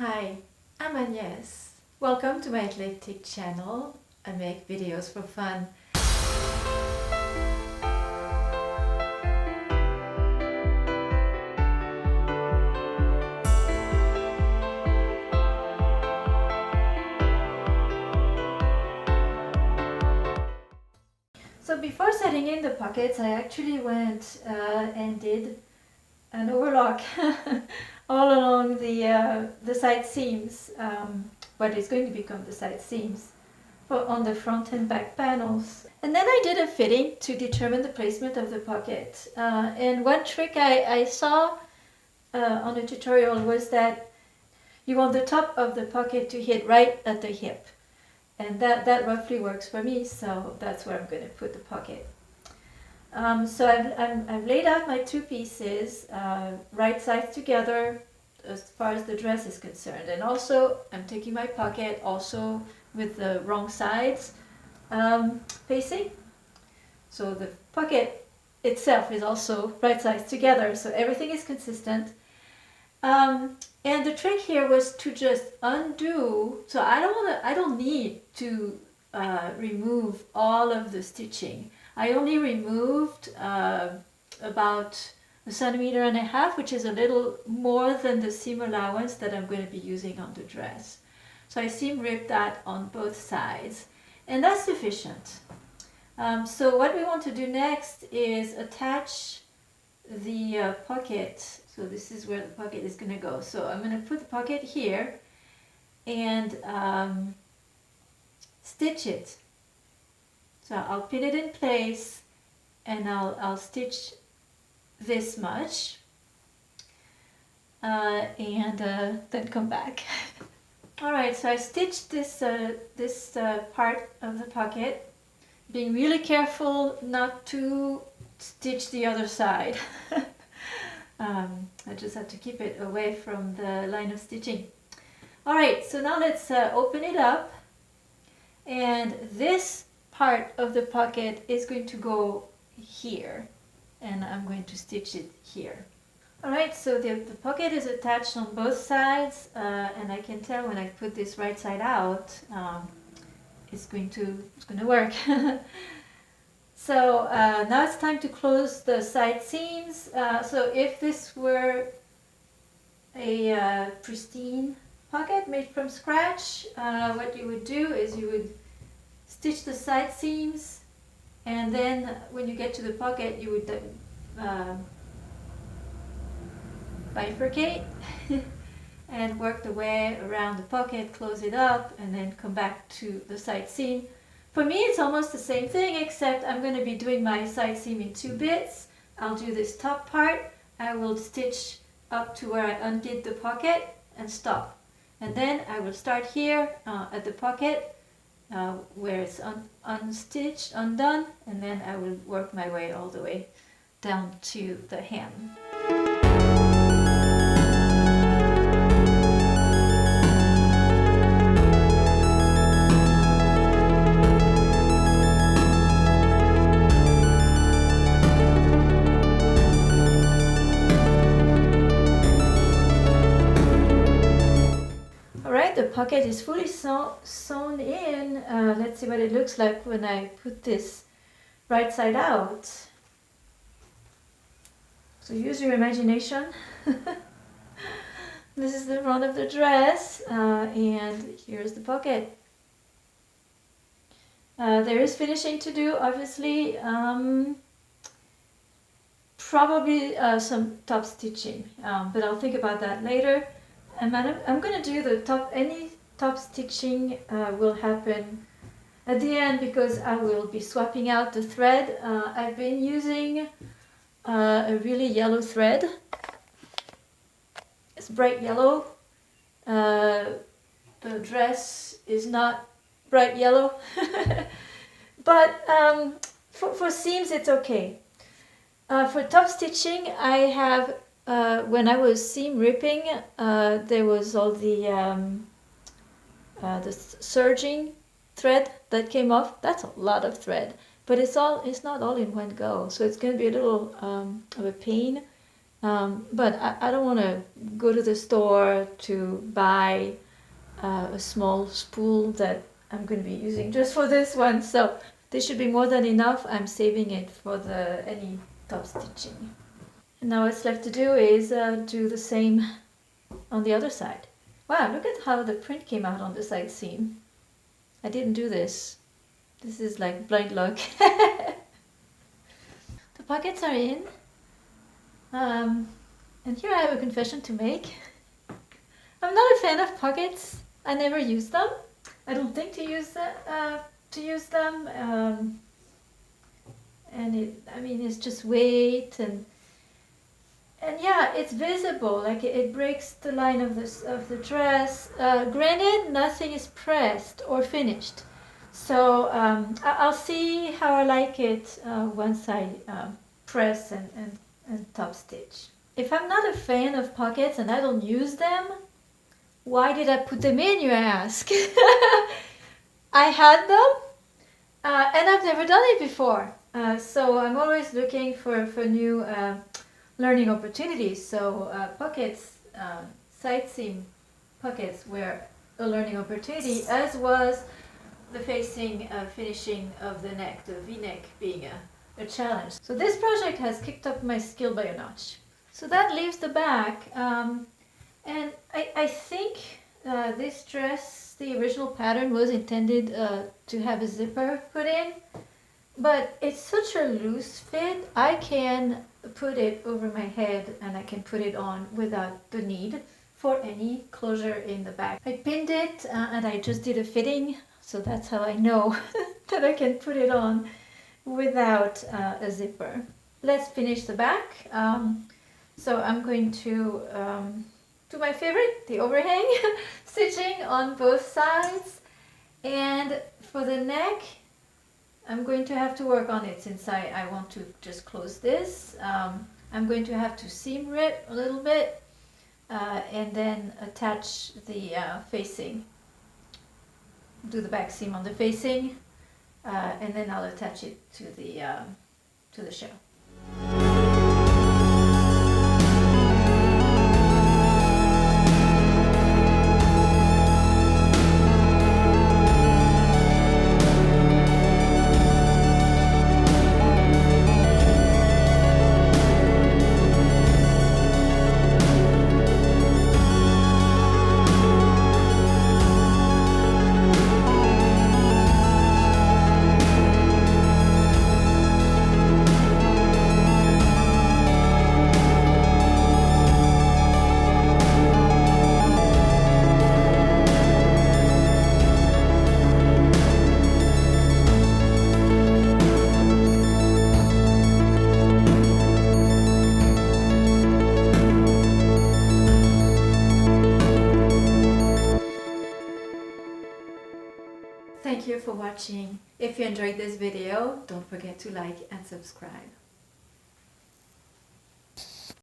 Hi, I'm Agnes. Welcome to my eclectic channel. I make videos for fun. So before setting in the pockets, I actually went and did an overlock all along the side seams, what is going to become the side seams on the front and back panels. And then I did a fitting to determine the placement of the pocket. And one trick I saw on a tutorial was that you want the top of the pocket to hit right at the hip. And that roughly works for me, so that's where I'm going to put the pocket. So I've laid out my two pieces, right sides together as far as the dress is concerned. And also I'm taking my pocket also with the wrong sides facing. So the pocket itself is also right sides together, so everything is consistent. And the trick here was to just undo, so I don't need to remove all of the stitching. I only removed about 1.5 centimeters, which is a little more than the seam allowance that I'm going to be using on the dress. So I seam ripped that on both sides, and that's sufficient. So what we want to do next is attach the pocket. So this is where the pocket is going to go. So I'm going to put the pocket here and stitch it. So I'll pin it in place and I'll stitch this much and then come back. Alright, so I stitched this part of the pocket, being really careful not to stitch the other side. I just have to keep it away from the line of stitching. Alright, so now let's open it up, and this part of the pocket is going to go here, and I'm going to stitch it here. Alright, so the pocket is attached on both sides, and I can tell when I put this right side out, it's going to work. So now it's time to close the side seams. So if this were a pristine pocket made from scratch, what you would do is you would stitch the side seams, and then when you get to the pocket you would bifurcate and work the way around the pocket, close it up, and then come back to the side seam. For me it's almost the same thing, except I'm going to be doing my side seam in 2 bits. I'll do this top part, I will stitch up to where I undid the pocket and stop. And then I will start here at the pocket where it's unstitched, undone, and then I will work my way all the way down to the hem. The pocket is fully sewn in. Let's see what it looks like when I put this right side out. So use your imagination. This is the front of the dress, and here's the pocket. There is finishing to do, obviously. Probably some top stitching, but I'll think about that later. And I'm going to do the top, any top stitching will happen at the end, because I will be swapping out the thread. I've been using a really yellow thread. It's bright yellow. The dress is not bright yellow, but for seams it's okay. For top stitching I have when I was seam ripping, there was all the serging thread that came off. That's a lot of thread, but it's not all in one go, so it's going to be a little of a pain But I don't want to go to the store to buy a small spool that I'm going to be using just for this one. So this should be more than enough. I'm saving it for any top stitching. And now what's left to do is do the same on the other side. Wow, look at how the print came out on the side seam. I didn't do this. This is like blind luck. The pockets are in. And here I have a confession to make. I'm not a fan of pockets. I never use them. I don't think to use them. And it's just weight and yeah, it's visible. Like it breaks the line of the dress. Granted, nothing is pressed or finished, so I'll see how I like it once I press and top stitch. If I'm not a fan of pockets and I don't use them, why did I put them in, you ask? I had them and I've never done it before, so I'm always looking for new learning opportunities. So pockets, side seam pockets were a learning opportunity, as was the finishing of the neck, the V-neck being a challenge. So this project has kicked up my skill by a notch. So that leaves the back, and I think this dress, the original pattern was intended to have a zipper put in, but it's such a loose fit, I can put it over my head and I can put it on without the need for any closure in the back. I pinned it and I just did a fitting, so that's how I know that I can put it on without a zipper. Let's finish the back. So I'm going to do my favorite, the overhang, stitching on both sides. And for the neck, I'm going to have to work on it since I want to just close this. I'm going to have to seam rip a little bit and then attach the facing. Do the back seam on the facing and then I'll attach it to the shell. Thank you for watching. If you enjoyed this video, don't forget to like and subscribe.